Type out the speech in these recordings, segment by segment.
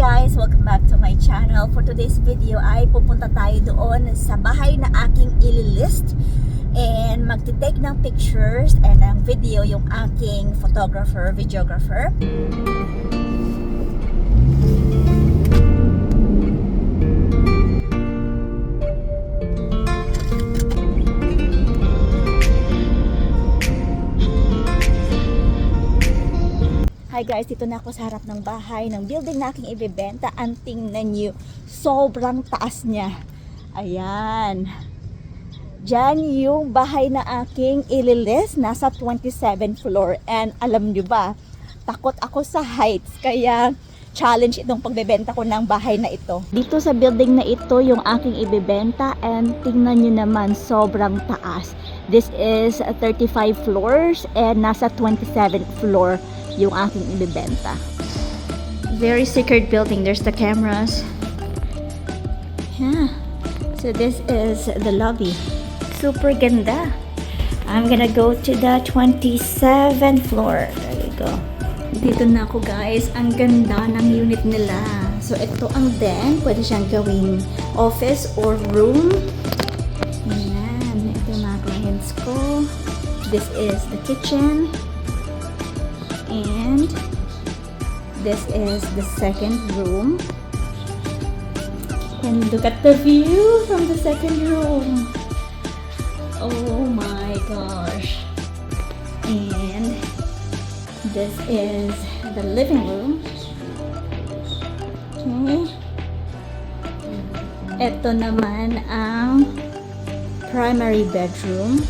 guys! Welcome back to my channel. For today's video ay pupunta tayo doon sa bahay na aking ililist and magtitake ng pictures and ng video yung aking photographer, videographer. Hi guys, dito na ako sa harap ng bahay ng building na aking ibebenta. Ang tingnan nyo, sobrang taas niya. Ayan. Diyan yung bahay na aking ililist. Nasa 27th floor. And alam nyo ba, takot ako sa heights. Kaya challenge itong pagbebenta ko ng bahay na ito. Dito sa building na ito yung aking ibebenta. And tingnan nyo naman, sobrang taas. This is 35 floors and nasa 27th floor yung aking ibebenta. Very secured building. There's the cameras. Yeah. So this is the lobby. Super ganda. I'm gonna go to the 27th floor. There you go. Dito na ako guys. Ang ganda ng unit nila. So ito ang den. Pwede siyang gawing office or room. Ayan. Ito yung mga clients ko. This is the kitchen. And this is the second room. And look at the view from the second room. Oh my gosh. And this is the living room. Okay. Ito naman ang primary bedroom.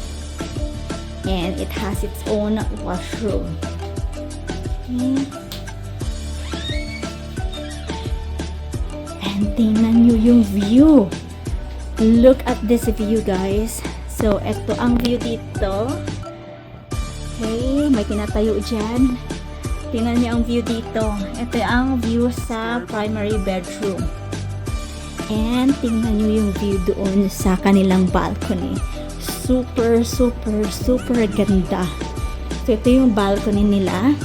And it has its own washroom. And tingnan nyo yung view. Look at this view guys. So ito ang view dito. Okay, may tinatayo dyan. Tingnan nyo ang view dito. Ito ang view sa primary bedroom. And tingnan nyo yung view doon sa kanilang balcony. Super ganda. So ito yung balcony nila.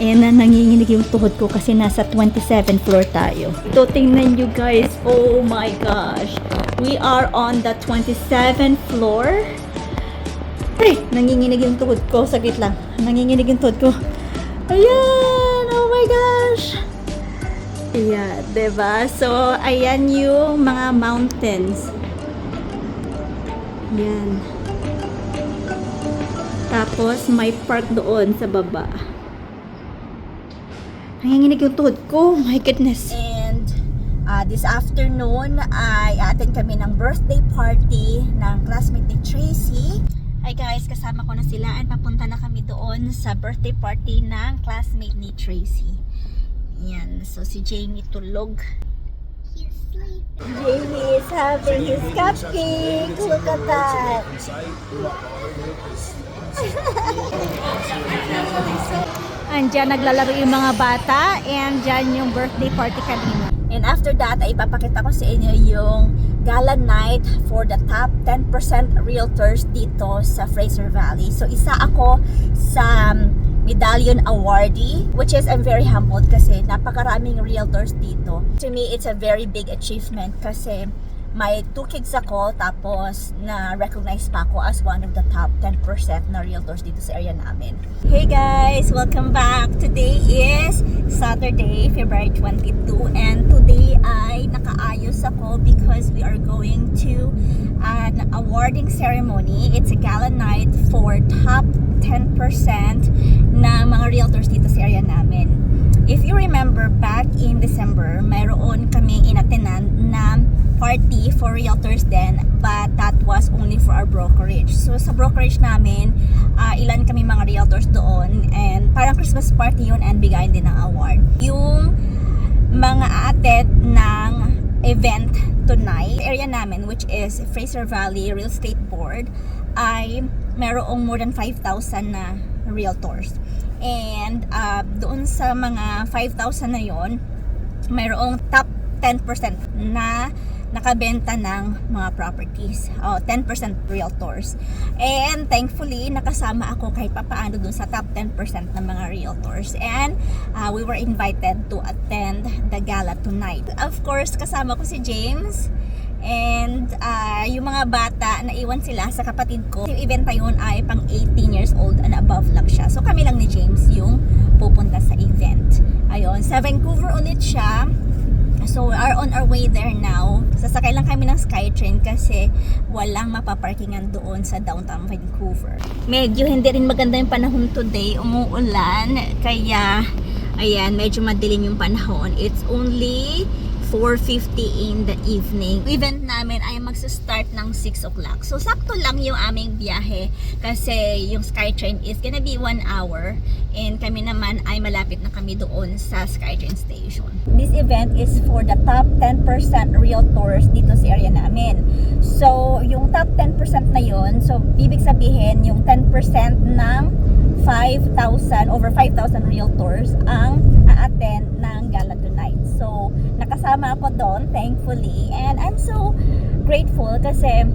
And nanginginig yung tuhod ko kasi nasa 27th floor tayo. So tingnan nyo guys, oh my gosh. We are on the 27th floor. Ay, nanginginig yung tuhod ko. Saglit lang. Nanginginig yung tuhod ko. Ayan, oh my gosh. Ayan, diba? So, ayan yung mga mountains. Ayan. Tapos, may park doon sa baba. Nanginginig yung tuhod ko. My goodness. And this afternoon ay attend kami ng birthday party ng classmate ni Tracy. Hi guys, kasama ko na sila at papunta na kami doon sa birthday party ng classmate ni Tracy. Yan. So si Jamie tulog. He's sleeping. Jamie is having his cupcake. Look at that. Andyan naglalaro yung mga bata and dyan yung birthday party kanina. And after that, ay ipapakita ko sa inyo yung gala night for the top 10% realtors dito sa Fraser Valley. So isa ako sa medallion awardee, which is I'm very humbled kasi napakaraming realtors dito. To me, it's a very big achievement kasi may 2 kids ako tapos na-recognize pa ako as one of the top 10% na realtors dito sa area namin. Hey guys! Welcome back! Today is Saturday, February 22 and today ay nakaayos ako because we are going to an awarding ceremony. It's a gala night for top 10% na mga realtors dito sa area namin. If you remember, back in December, mayroon kaming inatenan na party for realtors then, but that was only for our brokerage. So sa brokerage namin, ilan kami mga realtors doon and parang Christmas party yun and bigayin din ng award. Yung mga aatet ng event tonight, area namin which is Fraser Valley Real Estate Board ay mayroong more than 5,000 na realtors. And doon sa mga 5,000 na yon, mayroong top 10% na nakabenta ng mga properties. 10% realtors. And thankfully, nakasama ako kahit papaano dun sa top 10% ng mga realtors. And we were invited to attend the gala tonight. Of course, kasama ko si James. And yung mga bata, naiwan sila sa kapatid ko. Yung event na yun ay pang 18 years old and above lang siya. So kami lang ni James yung pupunta sa event. Ayun, sa Vancouver ulit siya. So we are on our way there now. Sasakay lang kami ng SkyTrain kasi walang mapaparkingan doon sa downtown Vancouver. Medyo hindi rin maganda yung panahon today. Umuulan. Kaya, ayan, medyo madilim yung panahon. It's only 4:50 in the evening. Event namin ay magsa-start ng 6 o'clock. So, sakto lang yung aming biyahe kasi yung SkyTrain is gonna be 1 hour and kami naman ay malapit na kami doon sa SkyTrain station. This event is for the top 10% realtors dito sa area namin. So, yung top 10% na yun, so, ibig sabihin yung 10% ng 5,000, over 5,000 realtors ang a-attend ng gala tonight. So, nakasama ako doon, thankfully. And I'm so grateful kasi,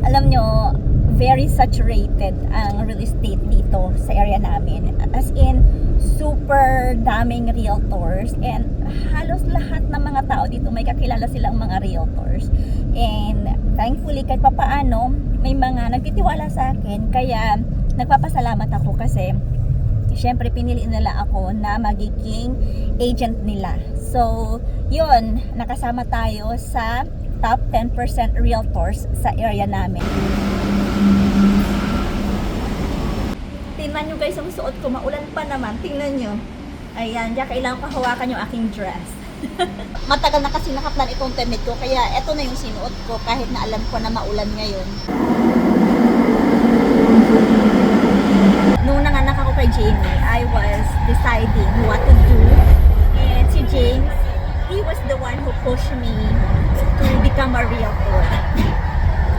alam nyo, very saturated ang real estate dito sa area namin. As in, super daming realtors. And halos lahat ng mga tao dito, may kakilala silang mga realtors. And thankfully, kahit papaano, may mga nagtitiwala sa akin. Kaya, nagpapasalamat ako kasi syempre pinili nila ako na magiging agent nila. So, yun, nakasama tayo sa top 10% realtors sa area namin. Tingnan nyo guys ang suot ko, maulan pa naman, tingnan nyo. Ayan, diyan kailangan ko hawakan yung aking dress. Matagal na kasi nakaplan itong temit ko, kaya eto na yung sinuot ko kahit na alam ko na maulan ngayon. Nung nanganak ako kay Jamie, I was deciding what to do. And si James, he was the one who pushed me to become a realtor.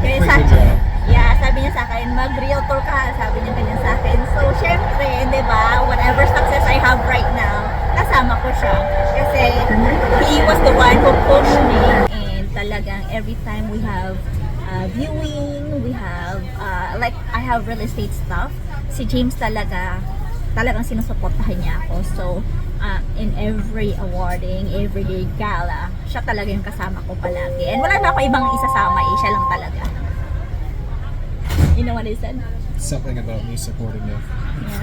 Kaya sabi niya sa akin, mag-realtor ka. Sabi niya ganyan sa akin. So, syempre, di ba, whatever success I have right now, kasama ko siya. Kasi he was the one who pushed me. And talagang every time we have viewing, we have, like, I have real estate stuff. Si James talagang sinusuportahan niya ako. So, in every awarding, every gala, siya talaga yung kasama ko palagi. And wala na ako ibang isasama eh, siya lang talaga. You know what I said? Something about me supporting you. Yeah.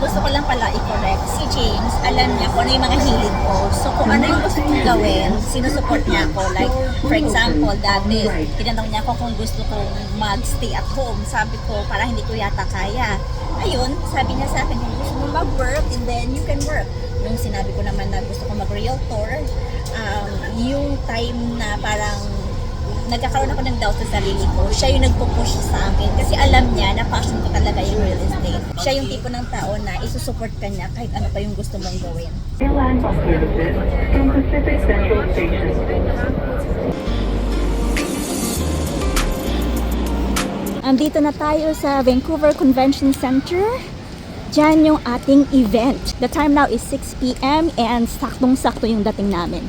Gusto ko lang pala i-correct. Si James, alam niya kung ano yung mga hilig ko. So, kung ano yung gusto kong gawin, sinusupport niya ako. Like, for example, dati, tinanong niya ako kung gusto kong mag-stay at home. Sabi ko, para hindi ko yata kaya. Ayun, sabi niya sa akin, kung gusto mo mag-work, and then you can work. Nung sinabi ko naman na gusto ko mag-realtor, yung time na parang nagkakaroon ako ng doubt sa sarili ko, siya yung nagpo-push sa akin kasi alam niya na passion ko talaga yung real estate. Siya yung tipo ng tao na isusupport ka niya kahit ano pa yung gusto mong gawin. Landmark services from Pacific Central Station. Andito na tayo sa Vancouver Convention Center. Diyan yung ating event. The time now is 6 p.m. and saktong-sakto yung dating namin.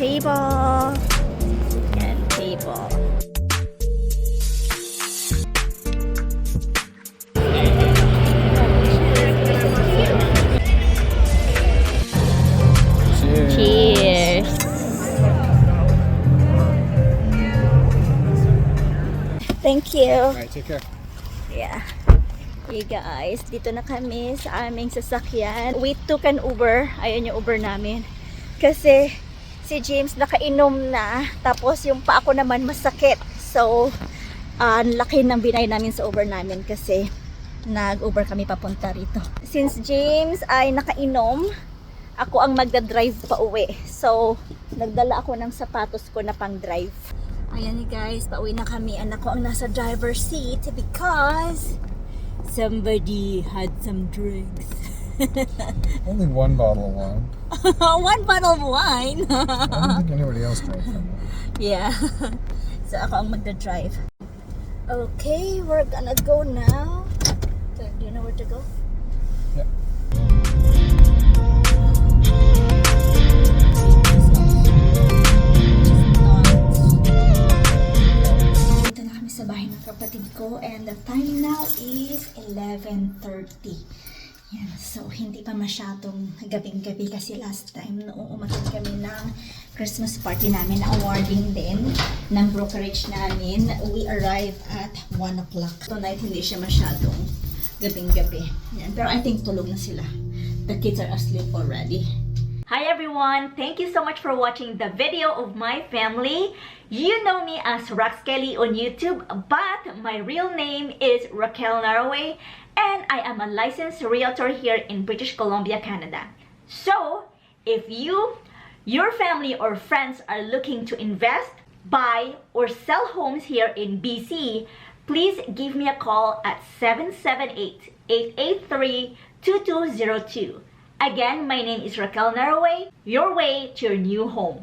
Table and table. Cheers. Thank you. Alright, take care. Yeah. Hey guys, dito na kami sa aming sasakyan. We took an Uber. Ayun yung Uber namin. Kasi si James nakainom na. Tapos yung pa ako naman masakit. So, ang laki ng binay namin sa Uber namin kasi nag-Uber kami papunta rito. Since James ay nakainom, ako ang magdadrive pa uwi. So, nagdala ako ng sapatos ko na pang drive. Ayan guys, pauwi na kami. Anak ko ang nasa driver's seat because somebody had some drinks. Only one bottle of wine. One bottle of wine. I don't think anybody else drank from that. Yeah. So ako ang magdadrive. Okay, we're gonna go now. So, do you know where to go? Yep. Dito na kami sa bahay ng kapatid ko and the time now is 11:30. Yan, so hindi pa masyadong gabing-gabi kasi last time noong umattend kami ng Christmas party namin na awarding din ng brokerage namin. We arrived at 1 o'clock. Tonight hindi siya masyadong gabing-gabi. Yan, pero I think tulog na sila. The kids are asleep already. Hi everyone! Thank you so much for watching the video of my family. You know me as Rox Kelly on YouTube, but my real name is Raquel Naraway, and I am a licensed realtor here in British Columbia, Canada. So, if you, your family or friends are looking to invest, buy, or sell homes here in BC, please give me a call at 778-883-2202. Again, my name is Raquel Naraway, your way to your new home.